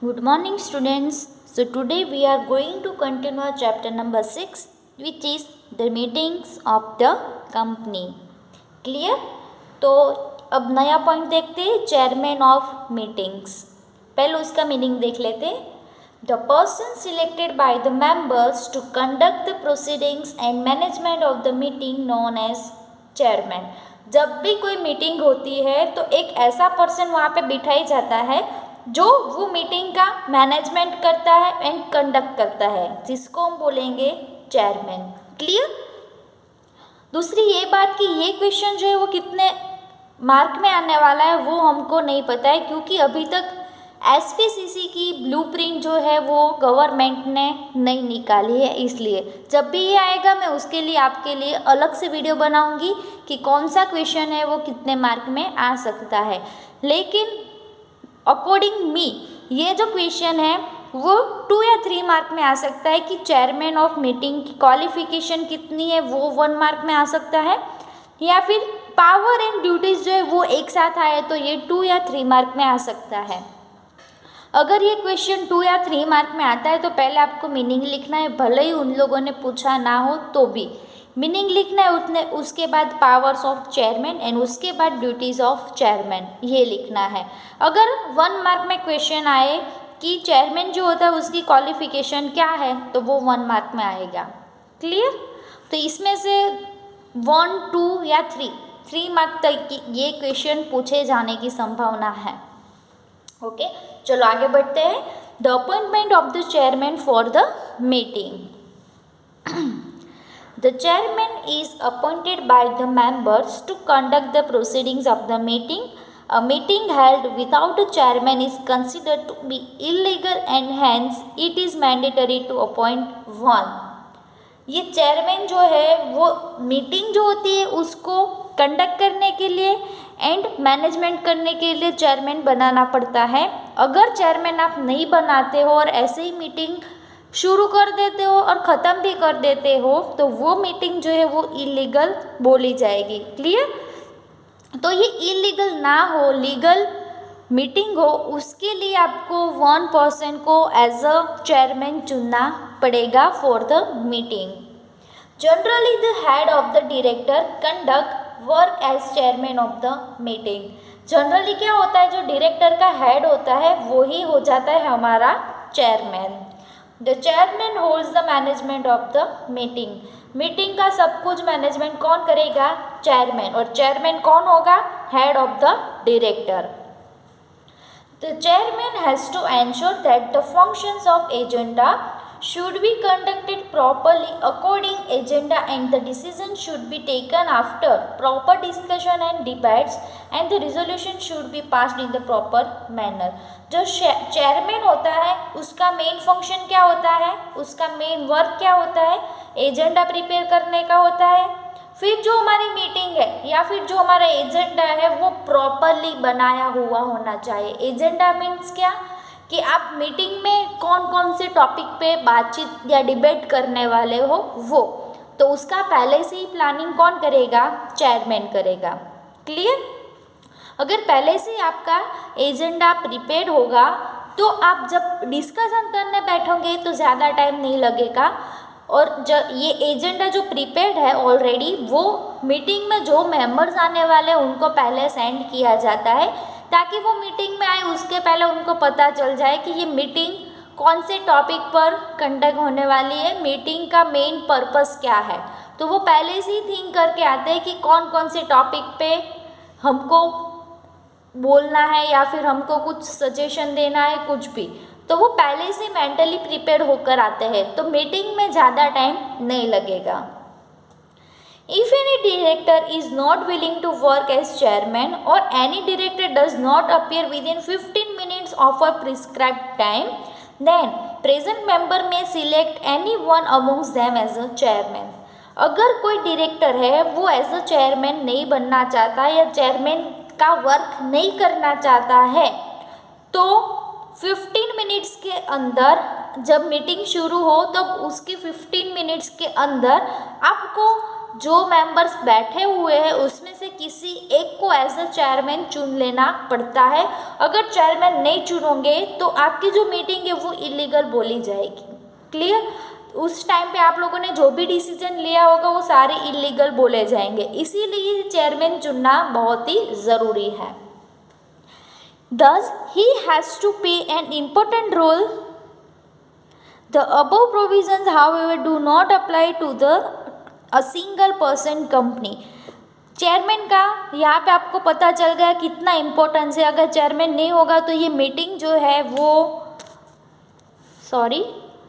Good morning, students. So, today we are going to continue our chapter number 6, which is the meetings of the company. Clear? तो अब नया point देखते हैं, chairman of meetings. पहले उसका meaning देख लेते हैं. The person selected by the members to conduct the proceedings and management of the meeting known as chairman. जब भी कोई मीटिंग होती है तो एक ऐसा पर्सन वहाँ पे बिठाई जाता है जो वो मीटिंग का मैनेजमेंट करता है एंड कंडक्ट करता है, जिसको हम बोलेंगे चेयरमैन. क्लियर? दूसरी ये बात कि ये क्वेश्चन जो है वो कितने मार्क में आने वाला है वो हमको नहीं पता है, क्योंकि अभी तक एसपीसीसी की ब्लूप्रिंट जो है वो गवर्नमेंट ने नहीं निकाली है. इसलिए जब भी ये आएगा मैं उसके लिए आपके लिए अलग से वीडियो बनाऊंगी कि कौन सा क्वेश्चन है वो कितने मार्क में आ सकता है. लेकिन अकॉर्डिंग मी ये जो क्वेश्चन है वो 2 या 3 मार्क में आ सकता है कि चेयरमैन ऑफ मीटिंग की क्वालिफिकेशन कितनी है वो 1 मार्क में आ सकता है, या फिर पावर एंड ड्यूटीज़ जो है वो एक साथ आए तो ये 2 या 3 मार्क में आ सकता है. अगर ये क्वेश्चन 2 या 3 मार्क में आता है तो पहले आपको मीनिंग लिखना है, भले ही उन लोगों ने पूछा ना हो तो भी मीनिंग लिखना है. उतने उसके बाद पावर्स ऑफ चेयरमैन एंड उसके बाद ड्यूटीज़ ऑफ चेयरमैन ये लिखना है. अगर 1 मार्क में क्वेश्चन आए कि चेयरमैन जो होता है उसकी क्वालिफिकेशन क्या है तो वो 1 मार्क में आएगा. क्लियर? तो इसमें से 1, 2 या 3 मार्क तक की ये क्वेश्चन पूछे जाने की संभावना है. ओके, चलो आगे बढ़ते हैं. The appointment of the chairman for the meeting. The chairman is appointed by the members to conduct the proceedings of the meeting. A meeting held without a chairman is considered to be illegal and hence it is mandatory to appoint one. ये chairman जो है वो meeting जो होती है उसको conduct करने के लिए एंड मैनेजमेंट करने के लिए चेयरमैन बनाना पड़ता है. अगर चेयरमैन आप नहीं बनाते हो और ऐसे ही मीटिंग शुरू कर देते हो और ख़त्म भी कर देते हो तो वो मीटिंग जो है वो इलीगल बोली जाएगी. क्लियर? तो ये इलीगल ना हो, लीगल मीटिंग हो, उसके लिए आपको 1 पर्सन को एज अ चेयरमैन चुनना पड़ेगा for the meeting. Generally the head of the director conduct work as chairman of the meeting. Generally क्या होता है, जो डायरेक्टर का हेड होता है वो ही हो जाता है हमारा chairman. The chairman holds the management of the meeting. Meeting का सब कुछ मैनेजमेंट कौन करेगा? चेयरमैन. और चेयरमैन कौन होगा? Head of the director. The chairman has to ensure that the functions of agenda should be conducted properly according agenda and the decision should be taken after proper discussion and debates and the resolution should be passed in the proper manner. जो chairman होता है उसका main function क्या होता है, उसका main work क्या होता है? एजेंडा प्रिपेयर करने का होता है. फिर जो हमारी मीटिंग है या फिर जो हमारा एजेंडा है वो प्रॉपरली बनाया हुआ होना चाहिए. एजेंडा मीन्स क्या कि आप मीटिंग में कौन कौन से टॉपिक पे बातचीत या डिबेट करने वाले हो वो, तो उसका पहले से ही प्लानिंग कौन करेगा? चेयरमैन करेगा. क्लियर? अगर पहले से ही आपका एजेंडा प्रिपेयर होगा तो आप जब डिस्कशन करने बैठोगे तो ज़्यादा टाइम नहीं लगेगा. और जब ये एजेंडा जो प्रिपेयर्ड है ऑलरेडी वो मीटिंग में जो मेंबर्स आने वाले हैं उनको पहले सेंड किया जाता है ताकि वो मीटिंग में आए उसके पहले उनको पता चल जाए कि ये मीटिंग कौन से टॉपिक पर कंडक्ट होने वाली है, मीटिंग का मेन पर्पस क्या है. तो वो पहले से ही थिंक करके आते हैं कि कौन कौन से टॉपिक पे हमको बोलना है या फिर हमको कुछ सजेशन देना है, कुछ भी. तो वो पहले से मेंटली प्रिपेयर होकर आते हैं तो मीटिंग में ज़्यादा टाइम नहीं लगेगा. If any director is not willing to work as chairman or any director does not appear within 15 minutes of a prescribed time, then present member may select any one amongst them as a chairman. अगर कोई director है वो as a chairman नहीं बनना चाहता या chairman का work नहीं करना चाहता है तो 15 मिनट्स के अंदर जब मीटिंग शुरू हो तब उसके 15 मिनट्स के अंदर आपको जो मेंबर्स बैठे हुए हैं उसमें से किसी एक को एज अ चेयरमैन चुन लेना पड़ता है। अगर चेयरमैन नहीं चुनोगे तो आपकी जो मीटिंग है वो इलीगल बोली जाएगी। क्लियर? उस टाइम पे आप लोगों ने जो भी डिसीजन लिया होगा वो सारे इलीगल बोले जाएंगे, इसीलिए चेयरमैन चुनना बहुत ही ज़रूरी है। Thus, he has to play an important role. The above provisions, however, do not apply to a single person company. Chairman का यहाँ पे आपको पता चल गया कितना इम्पोर्टेंस है। अगर चेयरमैन नहीं होगा तो ये मीटिंग जो है वो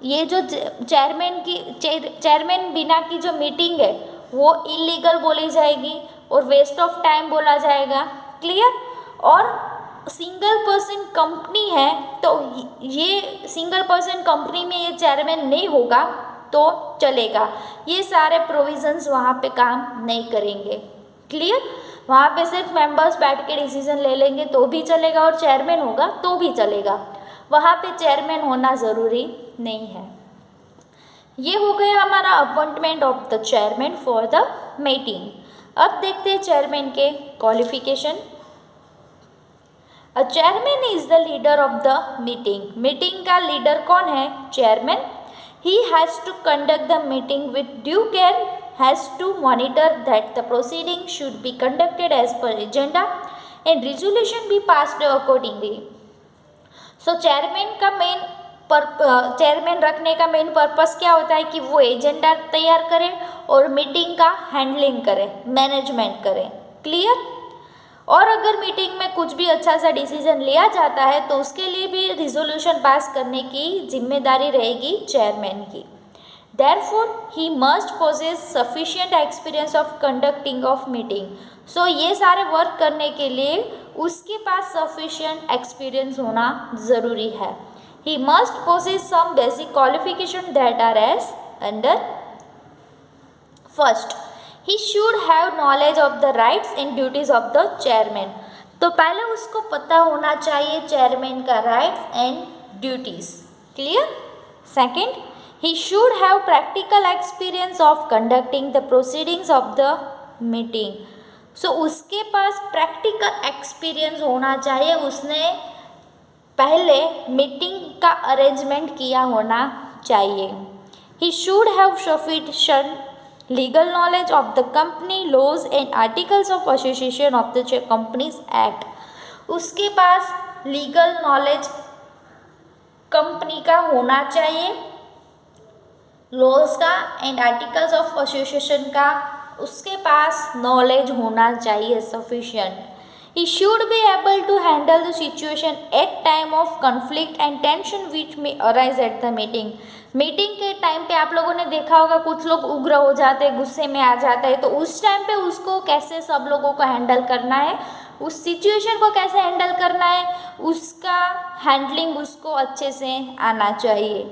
ये जो चेयरमैन बिना की जो मीटिंग है वो इलीगल बोली जाएगी और वेस्ट ऑफ टाइम बोला जाएगा। क्लियर? और सिंगल पर्सन कंपनी है तो ये सिंगल पर्सन कंपनी में ये चेयरमैन नहीं होगा तो चलेगा, ये सारे प्रोविजंस वहाँ पे काम नहीं करेंगे। क्लियर? वहाँ पे सिर्फ मेंबर्स बैठ के डिसीजन ले लेंगे तो भी चलेगा और चेयरमैन होगा तो भी चलेगा, वहाँ पे चेयरमैन होना ज़रूरी नहीं है। ये हो गया हमारा appointment of the chairman for the meeting. अब देखते हैं चेयरमैन के qualification. A chairman is the leader of the meeting. Meeting का लीडर कौन है? Chairman. He has to conduct the meeting with due care, has to monitor that the proceeding should be conducted as per agenda and resolution be passed accordingly. So chairman रखने का main purpose क्या होता है कि वो agenda तैयार करे और मीटिंग का हैंडलिंग करे, मैनेजमेंट करे। क्लियर? और अगर मीटिंग में कुछ भी अच्छा सा डिसीजन लिया जाता है तो उसके लिए भी रिजोल्यूशन पास करने की जिम्मेदारी रहेगी चेयरमैन की। Therefore, he must possess sufficient experience of conducting of meeting. So ये सारे वर्क करने के लिए उसके पास sufficient experience होना ज़रूरी है। He must possess some basic qualification that are as under. First, he should have knowledge of the rights and duties of the chairman. तो पहले उसको पता होना चाहिए चेयरमैन का rights and duties. Clear? Second, he should have practical experience of conducting the proceedings of the meeting. So उसके पास practical experience होना चाहिए, उसने पहले मीटिंग का अरेंजमेंट किया होना चाहिए। He should have sufficient legal knowledge of the company laws and articles of association of the Companies Act. उसके पास लीगल नॉलेज कंपनी का होना चाहिए, लॉज का एंड आर्टिकल्स ऑफ एसोसिएशन का उसके पास नॉलेज होना चाहिए sufficient. He should be able to handle the situation at time of conflict and tension which में arise at the meeting. Meeting के टाइम पे आप लोगों ने देखा होगा कुछ लोग उग्र हो जाते हैं, गुस्से में आ जाते हैं, तो उस टाइम पे उसको कैसे सब लोगों को हैंडल करना है, उस सिचुएशन को कैसे हैंडल करना है, उसका हैंडलिंग उसको अच्छे से आना चाहिए।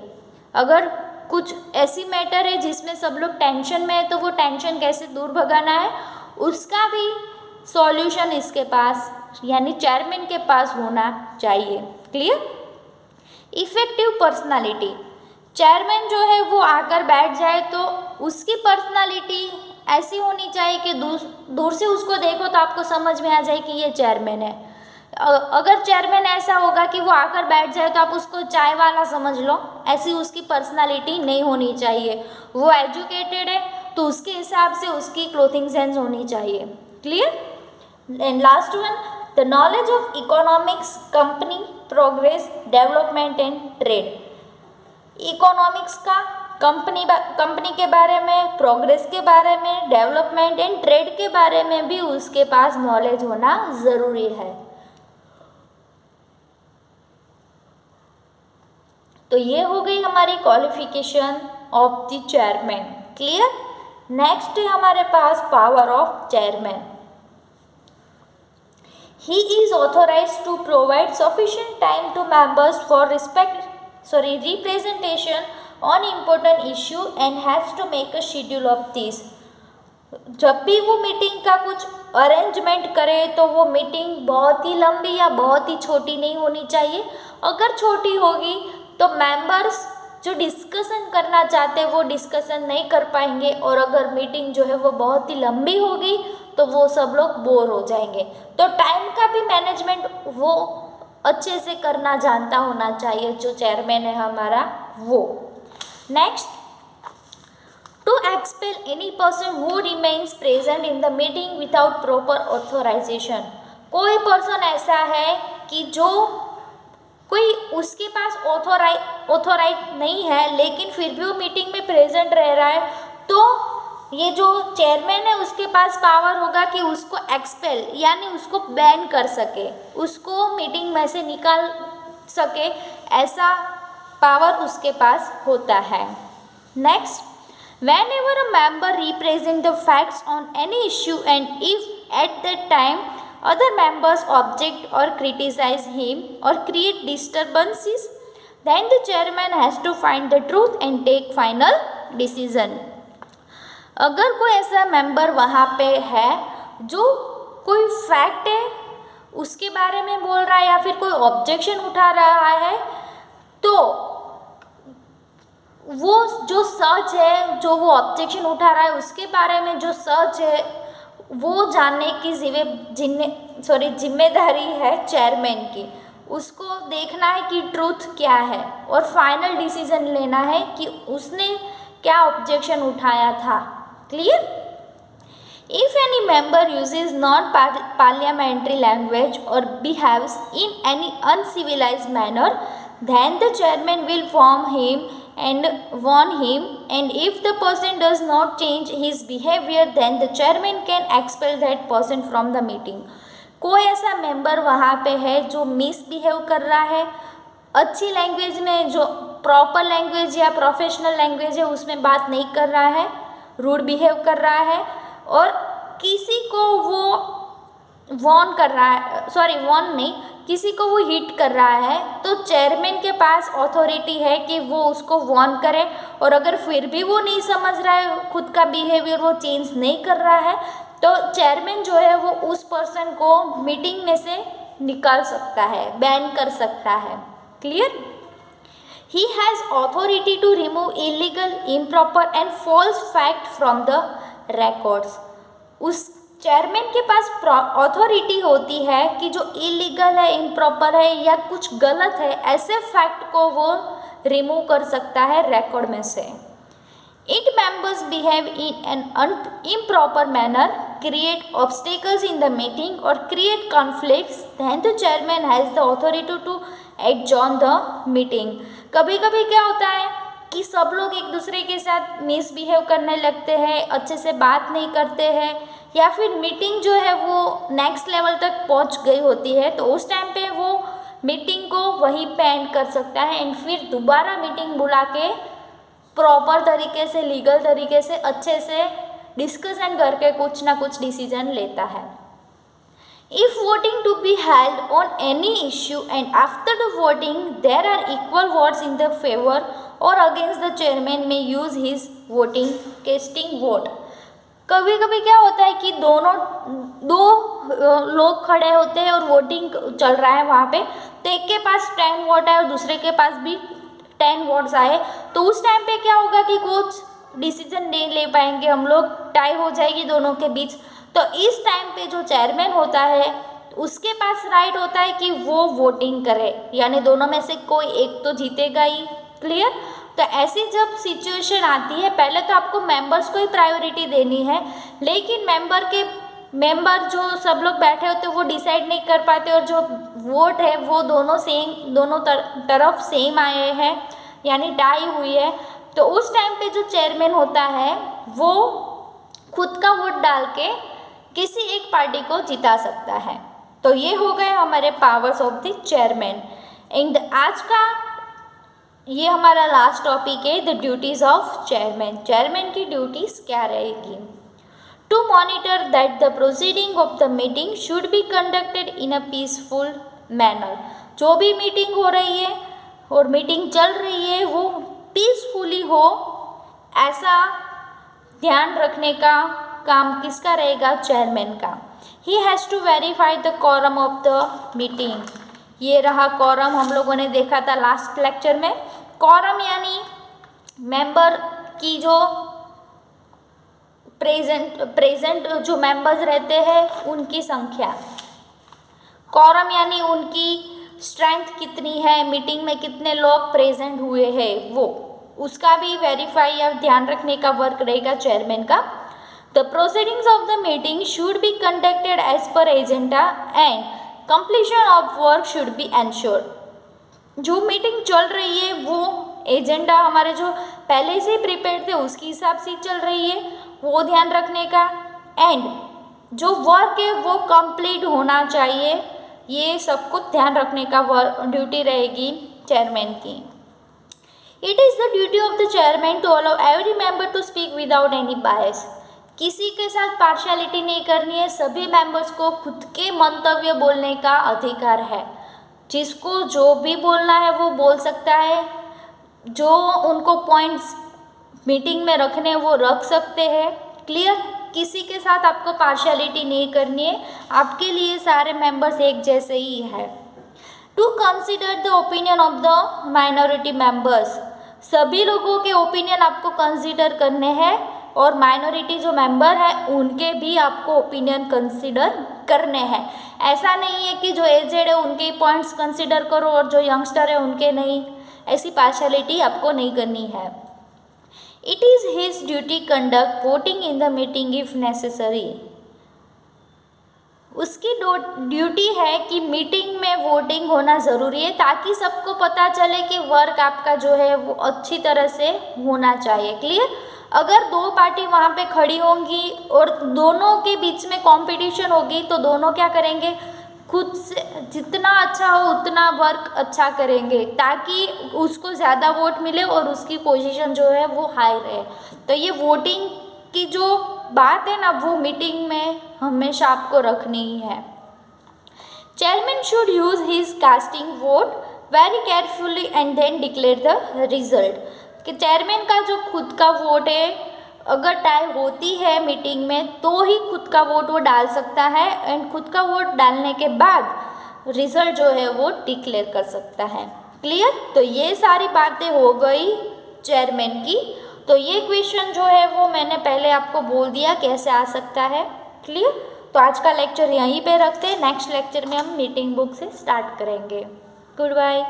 अगर कुछ ऐसी मैटर है जिसमें सब लोग टेंशन में है तो वो टेंशन कैसे दूर भगाना है उसका भी सॉल्यूशन इसके पास यानी चेयरमैन के पास होना चाहिए। क्लियर? Effective personality. चेयरमैन जो है वो आकर बैठ जाए तो उसकी पर्सनालिटी ऐसी होनी चाहिए कि दूर से उसको देखो तो आपको समझ में आ जाए कि ये चेयरमैन है। अगर चेयरमैन ऐसा होगा कि वो आकर बैठ जाए तो आप उसको चाय वाला समझ लो, ऐसी उसकी पर्सनालिटी नहीं होनी चाहिए। वो एजुकेटेड है तो उसके हिसाब से उसकी क्लोथिंग सेंस होनी चाहिए। Clear? And last one, the knowledge of economics, company progress, development and trade. Economics का कंपनी के बारे में, प्रोग्रेस के बारे में, डेवलपमेंट एंड ट्रेड के बारे में भी उसके पास नॉलेज होना ज़रूरी है। तो ये हो गई हमारी qualification of the chairman. Clear? Next है हमारे पास power of chairman. He is authorised to provide sufficient time to members for representation on important issue and has to make a schedule of this. जब भी वो meeting का कुछ arrangement करे तो वो मीटिंग बहुत ही लंबी या बहुत ही छोटी नहीं होनी चाहिए। अगर छोटी होगी तो मेंबर्स जो डिस्कशन करना चाहते हैं वो डिस्कशन नहीं कर पाएंगे, और अगर मीटिंग जो है वो बहुत ही लंबी होगी तो वो सब लोग बोर हो जाएंगे। तो टाइम का भी मैनेजमेंट वो अच्छे से करना जानता होना चाहिए, जो चेयरमैन है हमारा वो। Next, to expel any person who remains present in the meeting without proper authorisation. कोई पर्सन ऐसा है कि जो कोई उसके पास ऑथोराइज नहीं है लेकिन फिर भी वो मीटिंग में प्रेजेंट रह रहा है, तो ये जो चेयरमैन है उसके पास पावर होगा कि उसको एक्सपेल यानी उसको बैन कर सके, उसको मीटिंग में से निकाल सके, ऐसा पावर उसके पास होता है। Next, whenever a member represent the facts on any issue and if at that time other members object or criticize him or create disturbances, then the chairman has to find the truth and take final decision. अगर कोई ऐसा member वहाँ पे है जो कोई fact है उसके बारे में बोल रहा है या फिर कोई ऑब्जेक्शन उठा रहा है, तो वो जो सच है, जो वो ऑब्जेक्शन उठा रहा है उसके बारे में जो सच है वो जानने की जिम्मेदारी है चेयरमैन की। उसको देखना है कि ट्रूथ क्या है और फाइनल डिसीजन लेना है कि उसने क्या ऑब्जेक्शन उठाया था। Clear? If any member uses non-parliamentary language or behaves in any uncivilized manner, then the chairman will warn him, and if the person does not change his behavior, then the chairman can expel that person from the meeting. कोई ऐसा member वहाँ पे है जो misbehave कर रहा है, अच्छी लैंग्वेज में, जो प्रॉपर लैंग्वेज या प्रोफेशनल लैंग्वेज है उसमें बात नहीं कर रहा है, रूड बिहेव कर रहा है और किसी को वो किसी को वो हिट कर रहा है, तो चेयरमैन के पास अथॉरिटी है कि वो उसको वार्न करे, और अगर फिर भी वो नहीं समझ रहा है, खुद का बिहेवियर वो चेंज नहीं कर रहा है, तो चेयरमैन जो है वो उस पर्सन को मीटिंग में से निकाल सकता है, बैन कर सकता है। Clear? He has authority to remove illegal, improper and false fact from the records. उस चेयरमैन के पास अथॉरिटी होती है कि जो इलीगल है, इम्प्रॉपर है या कुछ गलत है, ऐसे फैक्ट को वो रिमूव कर सकता है रिकॉर्ड में से। It members behave in an improper manner, create obstacles in the meeting or create conflicts, then the chairman has the authority to adjourn the meeting. कभी कभी क्या होता है कि सब लोग एक दूसरे के साथ मिसबिहेव करने लगते हैं, अच्छे से बात नहीं करते हैं, या फिर मीटिंग जो है वो नेक्स्ट लेवल तक पहुंच गई होती है, तो उस टाइम पे वो मीटिंग को वहीं पे एंड कर सकता है एंड फिर दोबारा मीटिंग बुला के प्रॉपर तरीके से, लीगल तरीके से, अच्छे से डिस्कशन करके कुछ ना कुछ डिसीजन लेता है। If voting to be held on any issue and after the voting there are equal votes in the favor or against, the chairman may use his voting casting vote. कभी कभी क्या होता है कि दो लोग खड़े होते हैं और वोटिंग चल रहा है वहाँ पे, तो एक के पास 10 वोट आए और दूसरे के पास भी 10 वोट्स आए, तो उस टाइम पे क्या होगा कि कुछ डिसीजन नहीं ले पाएंगे हम लोग, टाई हो जाएगी दोनों के बीच। तो इस टाइम पे जो चेयरमैन होता है उसके पास राइट होता है कि वो वोटिंग करे, यानी दोनों में से कोई एक तो जीतेगा ही। क्लियर? तो ऐसी जब सिचुएशन आती है, पहले तो आपको मेंबर्स को ही प्रायोरिटी देनी है, लेकिन मेंबर जो सब लोग बैठे होते हैं वो डिसाइड नहीं कर पाते और जो वोट है वो दोनों तरफ सेम आए हैं, यानी टाई हुई है, तो उस टाइम पे जो चेयरमैन होता है वो खुद का वोट डाल के किसी एक पार्टी को जिता सकता है। तो ये हो गए हमारे powers of the chairman. And आज का ये हमारा लास्ट टॉपिक है, the duties of chairman. Chairman की ड्यूटीज क्या रहेगी? To monitor that the proceeding of the meeting should be conducted in a peaceful manner. जो भी मीटिंग हो रही है और मीटिंग चल रही है वो पीसफुली हो, ऐसा ध्यान रखने का काम किसका रहेगा? चेयरमैन का। He has to verify the quorum of the meeting. ये रहा quorum, हम लोगों ने देखा था लास्ट लेक्चर में। quorum यानी मेंबर की जो प्रेजेंट जो मेंबर्स रहते हैं उनकी संख्या, कोरम यानी उनकी स्ट्रेंथ कितनी है, मीटिंग में कितने लोग प्रेजेंट हुए हैं, वो उसका भी वेरीफाई या ध्यान रखने का वर्क रहेगा चेयरमैन का। The proceedings of the meeting should be conducted as per agenda and completion of work should be ensured. जो मीटिंग चल रही है वो एजेंडा हमारे जो पहले से प्रिपेयर थे उसके हिसाब से चल रही है, वो ध्यान रखने का, एंड जो वर्क है वो कंप्लीट होना चाहिए, ये सब कुछ ध्यान रखने का ड्यूटी रहेगी चेयरमैन की। It is the duty of the chairman to allow every member to speak without any bias. किसी के साथ पार्शियलिटी नहीं करनी है, सभी मेंबर्स को खुद के मंतव्य बोलने का अधिकार है। जिसको जो भी बोलना है वो बोल सकता है, जो उनको पॉइंट्स मीटिंग में रखने हैं वो रख सकते हैं। क्लियर? किसी के साथ आपको पार्शियलिटी नहीं करनी है, आपके लिए सारे मेंबर्स एक जैसे ही है। To consider the opinion of the minority members, सभी लोगों के ओपिनियन आपको कंसिडर करने हैं और माइनॉरिटी जो मेंबर है उनके भी आपको ओपिनियन कंसिडर करने हैं। ऐसा नहीं है कि जो एजेड है उनके पॉइंट्स कंसिडर करो और जो यंगस्टर है उनके नहीं, ऐसी पार्शियलिटी आपको नहीं करनी है। It is his duty conduct voting in the meeting if necessary, उसकी ड्यूटी है कि मीटिंग में वोटिंग होना ज़रूरी है ताकि सबको पता चले कि वर्क आपका जो है वो अच्छी तरह से होना चाहिए। क्लियर? अगर दो पार्टी वहाँ पे खड़ी होंगी और दोनों के बीच में कंपटीशन होगी तो दोनों क्या करेंगे, खुद से जितना अच्छा हो उतना वर्क अच्छा करेंगे ताकि उसको ज़्यादा वोट मिले और उसकी पोजीशन जो है वो हाई रहे। तो ये वोटिंग की जो बात है ना वो मीटिंग में हमेशा आपको रखनी ही है। Chairman should use his casting vote very carefully and then declare the result. कि चेयरमैन का जो खुद का वोट है, अगर टाई होती है मीटिंग में तो ही खुद का वोट वो डाल सकता है एंड खुद का वोट डालने के बाद रिजल्ट जो है वो डिक्लेयर कर सकता है। क्लियर? तो ये सारी बातें हो गई चेयरमैन की। तो ये क्वेश्चन जो है वो मैंने पहले आपको बोल दिया कैसे आ सकता है। क्लियर? तो आज का लेक्चर यहीं पे रखते हैं, नेक्स्ट लेक्चर में हम मीटिंग बुक से स्टार्ट करेंगे। Good bye.